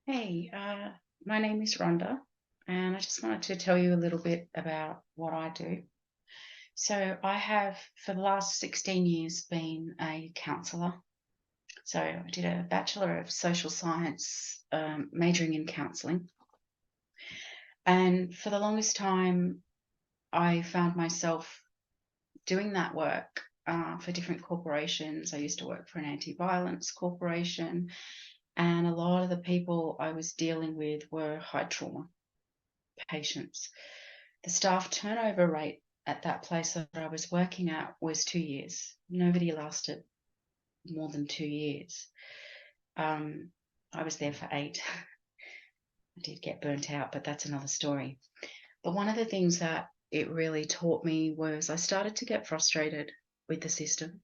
Hey, my name is Rhonda, and I just wanted to tell you a little bit about what I do. So, I have for the last 16 years been a counsellor. So, I did a Bachelor of Social Science, majoring in counselling. And for the longest time, I found myself doing that work for different corporations. I used to work for an anti violence corporation, and a lot of the people I was dealing with were high trauma patients. The staff turnover rate at that place that I was working at was 2 years. Nobody lasted more than 2 years. Um, I was there for 8. I did get burnt out, but that's another story. But one of the things that it really taught me was I started to get frustrated with the system.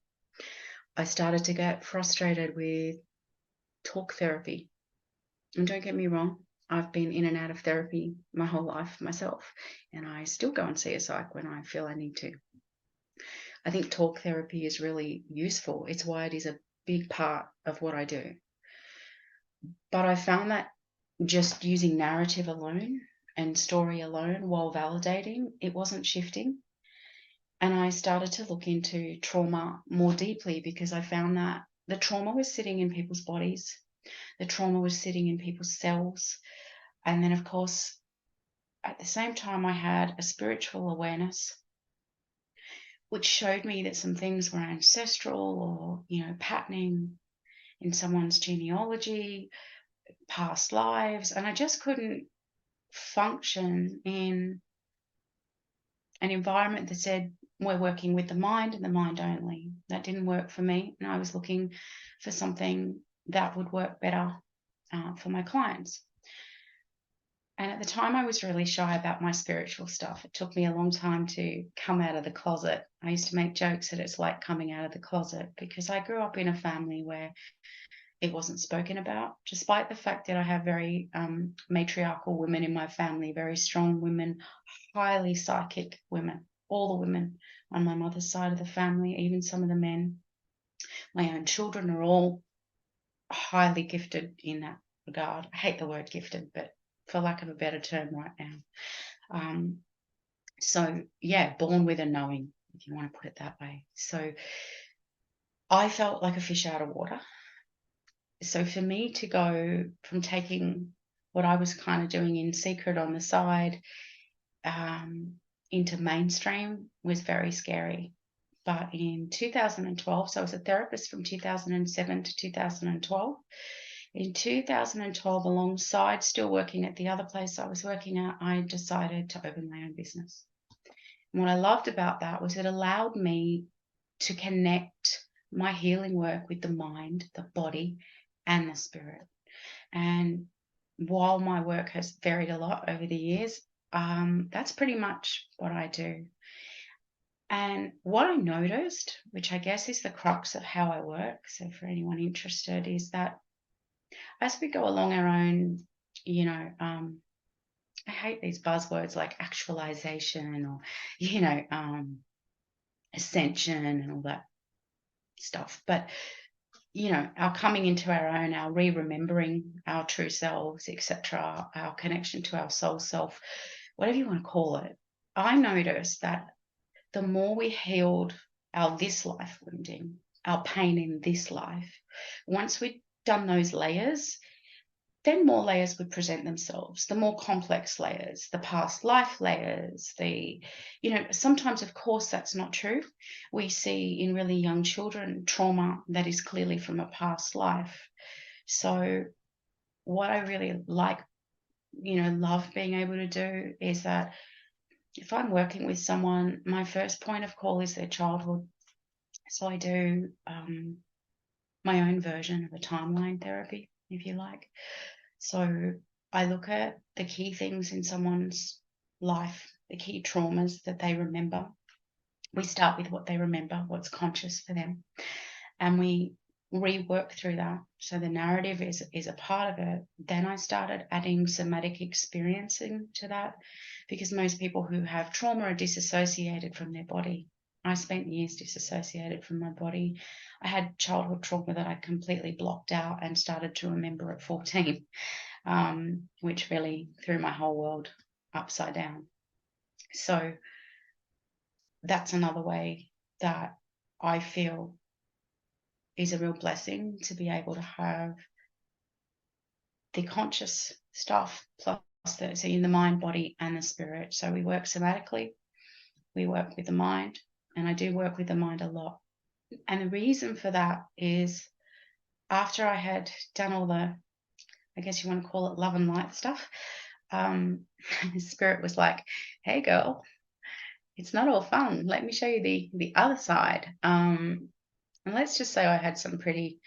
I started to get frustrated with talk therapy. And don't get me wrong, I've been in and out of therapy my whole life myself, and I still go and see a psych when I feel I need to. I think talk therapy is really useful. It's why it is a big part of what I do. But I found that just using narrative alone and story alone while validating, it wasn't shifting. And I started to look into trauma more deeply because I found that the trauma was sitting in people's bodies, the trauma was sitting in people's cells. And then, of course, at the same time, I had a spiritual awareness which showed me that some things were ancestral or, patterning in someone's genealogy, past lives, and I just couldn't function in an environment that said we're working with the mind and the mind only. That didn't work for me, and I was looking for something that would work better for my clients. And at the time, I was really shy about my spiritual stuff. It took me a long time to come out of the closet. I used to make jokes that it's like coming out of the closet because I grew up in a family where it wasn't spoken about, despite the fact that I have very matriarchal women in my family, very strong women, highly psychic women, all the women on my mother's side of the family, even some of the men. My own children are all highly gifted in that regard. I hate the word gifted, but for lack of a better term right now. Um, so, yeah, born with a knowing, if you want to put it that way. So I felt like a fish out of water. So for me to go from taking what I was kind of doing in secret on the side um, into mainstream was very scary. But in 2012, so I was a therapist from 2007 to 2012. In 2012, alongside still working at the other place I was working at, I decided to open my own business. And what I loved about that was it allowed me to connect my healing work with the mind, the body, and the spirit. And while my work has varied a lot over the years, that's pretty much what I do. And what I noticed, which I guess is the crux of how I work, so for anyone interested, is that as we go along our own, you know, I hate these buzzwords like actualization or, ascension and all that stuff. But our coming into our own, our re-remembering our true selves, etc., our connection to our soul self, whatever you want to call it. I noticed that the more we healed our this life wounding, our pain in this life, once we'd done those layers, then more layers would present themselves, the more complex layers, the past life layers, sometimes, of course, that's not true. We see in really young children trauma that is clearly from a past life. So, what I really like, love being able to do is that if I'm working with someone, my first point of call is their childhood. So, I do my own version of a timeline therapy, if you like. So I look at the key things in someone's life, the key traumas that they remember. We start with what they remember, what's conscious for them, and we rework through that. So the narrative is a part of it. Then I started adding somatic experiencing to that because most people who have trauma are disassociated from their body. I spent years disassociated from my body. I had childhood trauma that I completely blocked out and started to remember at 14. which really threw my whole world upside down. So that's another way that I feel is a real blessing, to be able to have the conscious stuff plus so in the mind, body, and the spirit. So we work somatically, we work with the mind, and I do work with the mind a lot. And the reason for that is, after I had done all the, I guess you want to call it love and light stuff, spirit was like, hey girl, it's not all fun. Let me show you the other side. And let's just say I had some pretty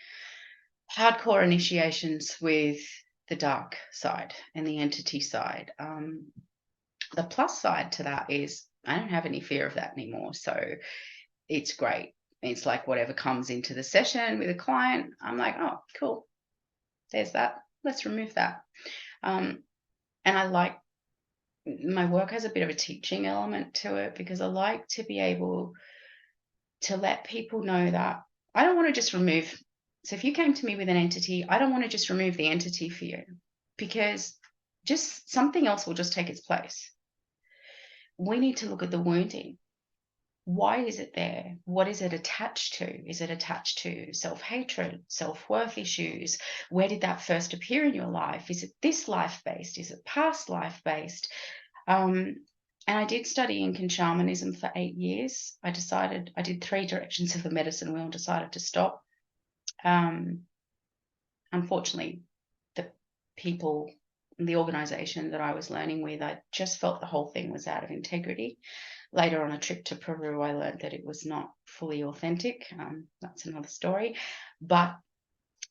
hardcore initiations with the dark side and the entity side. The plus side to that is I don't have any fear of that anymore. So it's great. It's like whatever comes into the session with a client, I'm like, oh, cool. There's that. Let's remove that. And I like, my work has a bit of a teaching element to it, because I like to be able to let people know that I don't want to just remove. So if you came to me with an entity, I don't want to just remove the entity for you, because just something else will just take its place. We need to look at the wounding. Why is it there? What is it attached to? Is it attached to self-hatred, self-worth issues? Where did that first appear in your life? Is it this life-based? Is it past life-based? And I did study Incan shamanism for 8 years. I did 3 directions of the medicine wheel and decided to stop. Unfortunately, the people, the organization that I was learning with, I just felt the whole thing was out of integrity. Later, on a trip to Peru, I learned that it was not fully authentic. That's another story. But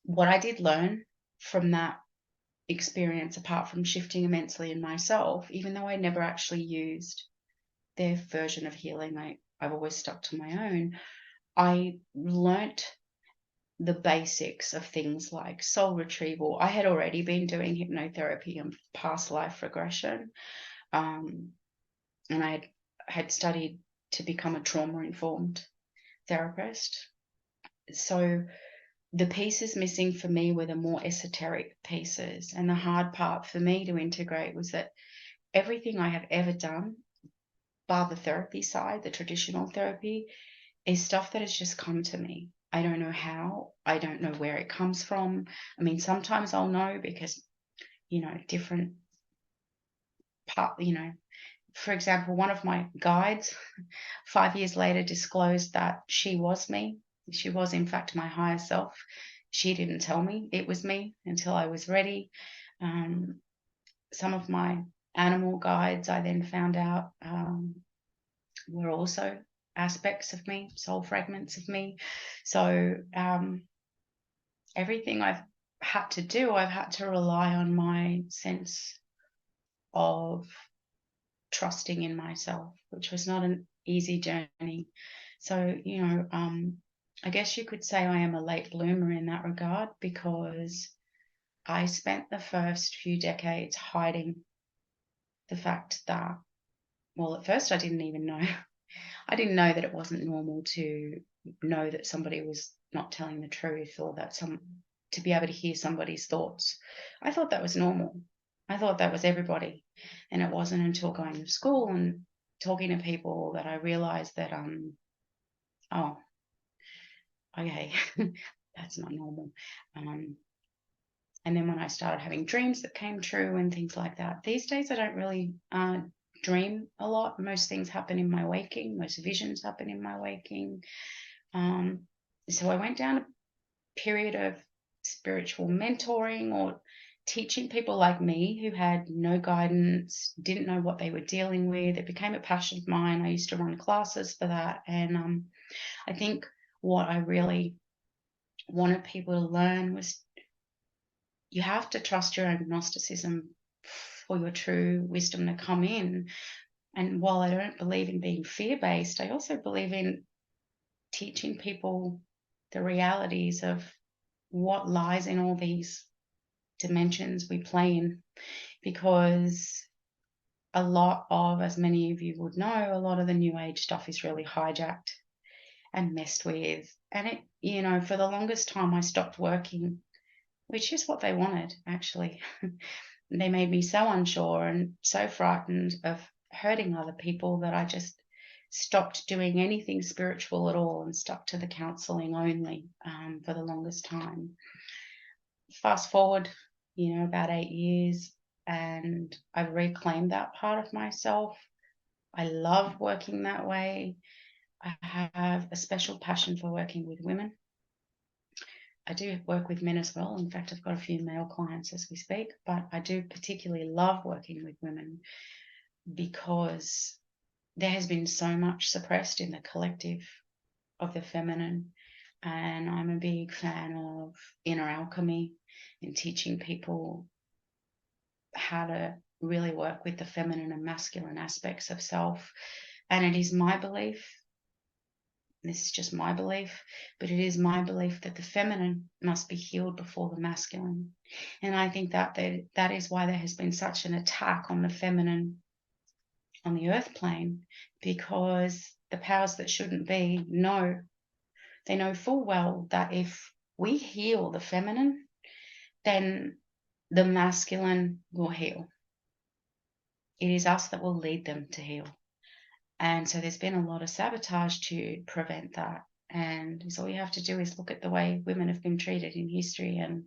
what I did learn from that experience, apart from shifting immensely in myself, even though I never actually used their version of healing, I've always stuck to my own, I learnt the basics of things like soul retrieval. I had already been doing hypnotherapy and past life regression, and I had studied to become a trauma-informed therapist. So the pieces missing for me were the more esoteric pieces, and the hard part for me to integrate was that everything I have ever done, bar the therapy side, the traditional therapy, is stuff that has just come to me. I don't know how. I don't know where it comes from. I mean, sometimes I'll know because, different part, for example, one of my guides 5 years later disclosed that she was me. She was, in fact, my higher self. She didn't tell me it was me until I was ready. Some of my animal guides, I then found out, were also aspects of me, soul fragments of me. So everything I've had to do, I've had to rely on my sense of trusting in myself, which was not an easy journey. So, I guess you could say I am a late bloomer in that regard, because I spent the first few decades hiding the fact that, well, at first I didn't even know. I didn't know that it wasn't normal to know that somebody was not telling the truth, or that to be able to hear somebody's thoughts. I thought that was normal. I thought that was everybody. And it wasn't until going to school and talking to people that I realized that, oh, okay, that's not normal. And then when I started having dreams that came true and things like that, these days I don't really dream a lot. Most things happen in my waking. Most visions happen in my waking. So I went down a period of spiritual mentoring, or teaching people like me who had no guidance, didn't know what they were dealing with. It became a passion of mine. I used to run classes for that. And I think what I really wanted people to learn was, you have to trust your own Gnosticism for your true wisdom to come in. And while I don't believe in being fear-based, I also believe in teaching people the realities of what lies in all these dimensions we play in. Because a lot of, as many of you would know, a lot of the new age stuff is really hijacked and messed with. And it, for the longest time I stopped working which is what they wanted, actually. They made me so unsure and so frightened of hurting other people that I just stopped doing anything spiritual at all and stuck to the counseling only for the longest time. Fast forward, about 8 years, and I've reclaimed that part of myself. I love working that way. I have a special passion for working with women. I do work with men as well. In fact, I've got a few male clients as we speak, but I do particularly love working with women because there has been so much suppressed in the collective of the feminine. And I'm a big fan of inner alchemy and teaching people how to really work with the feminine and masculine aspects of self. And it is my belief, this is just my belief, but it is my belief that the feminine must be healed before the masculine. And I think that is why there has been such an attack on the feminine on the earth plane, because the powers that shouldn't be they know full well that if we heal the feminine, then the masculine will heal. It is us that will lead them to heal. And so there's been a lot of sabotage to prevent that. And so all you have to do is look at the way women have been treated in history, and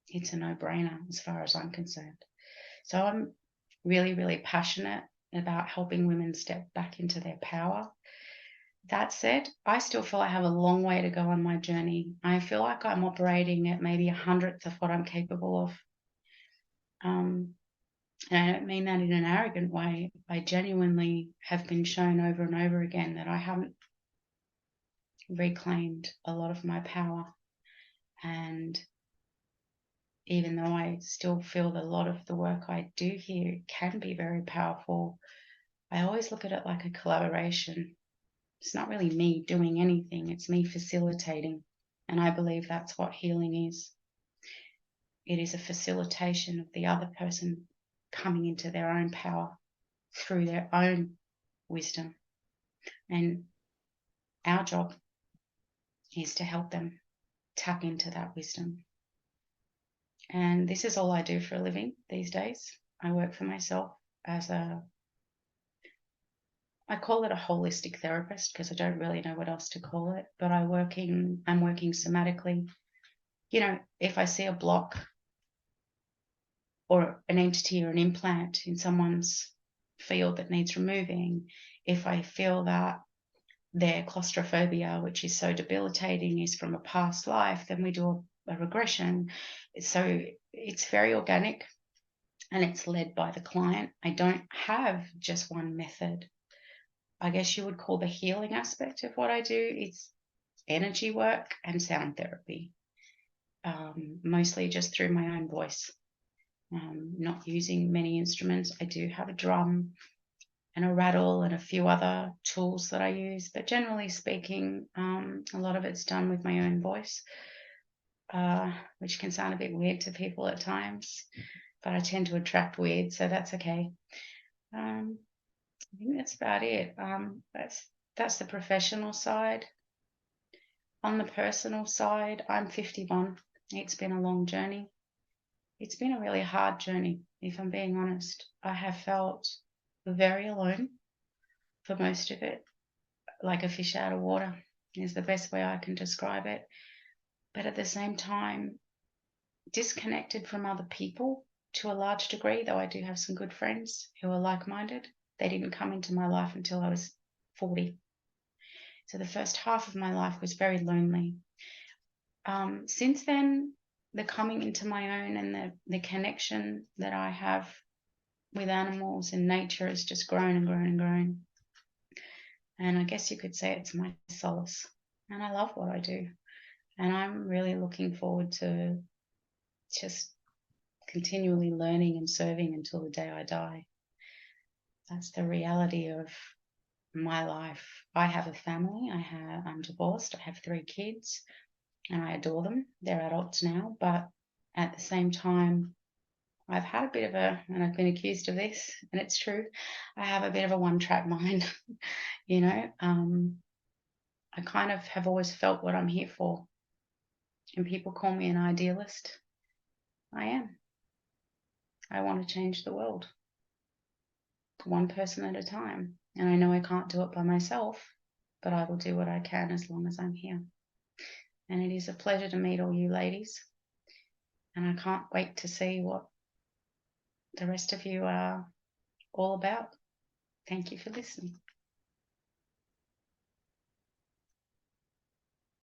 it's a no-brainer as far as I'm concerned. So I'm really, really passionate about helping women step back into their power. That said, I still feel I have a long way to go on my journey. I feel like I'm operating at maybe 100th of what I'm capable of. And I don't mean that in an arrogant way. I genuinely have been shown over and over again that I haven't reclaimed a lot of my power. And even though I still feel that a lot of the work I do here can be very powerful, I always look at it like a collaboration. It's not really me doing anything, it's me facilitating. And I believe that's what healing is. It is a facilitation of the other person coming into their own power through their own wisdom. And our job is to help them tap into that wisdom. And this is all I do for a living these days. I work for myself as I call it a holistic therapist because I don't really know what else to call it, but I'm working somatically. If I see a block or an entity or an implant in someone's field that needs removing, if I feel that their claustrophobia, which is so debilitating, is from a past life, then we do a regression. So it's very organic and it's led by the client. I don't have just one method. I guess you would call the healing aspect of what I do, it's energy work and sound therapy, mostly just through my own voice, not using many instruments. I do have a drum and a rattle and a few other tools that I use, but generally speaking, a lot of it's done with my own voice, which can sound a bit weird to people at times, but I tend to attract weird, so that's okay. I think that's about it. That's the professional side. On the personal side, I'm 51. It's been a long journey. It's been a really hard journey, if I'm being honest. I have felt very alone for most of it, like a fish out of water is the best way I can describe it. But at the same time, disconnected from other people to a large degree, though I do have some good friends who are like-minded. They didn't come into my life until I was 40. So the first half of my life was very lonely. Since then, the coming into my own and the connection that I have with animals and nature has just grown and grown and grown. And I guess you could say it's my solace. And I love what I do. And I'm really looking forward to just continually learning and serving until the day I die. That's the reality of my life. I have a family. I'm divorced. I have 3 kids and I adore them. They're adults now, but at the same time, I've had a bit of and I've been accused of this, and it's true, I have a bit of a one-track mind. I kind of have always felt what I'm here for. And people call me an idealist. I am. I want to change the world, one person at a time. And I know I can't do it by myself, but I will do what I can as long as I'm here. And it is a pleasure to meet all you ladies. And I can't wait to see what the rest of you are all about. Thank you for listening.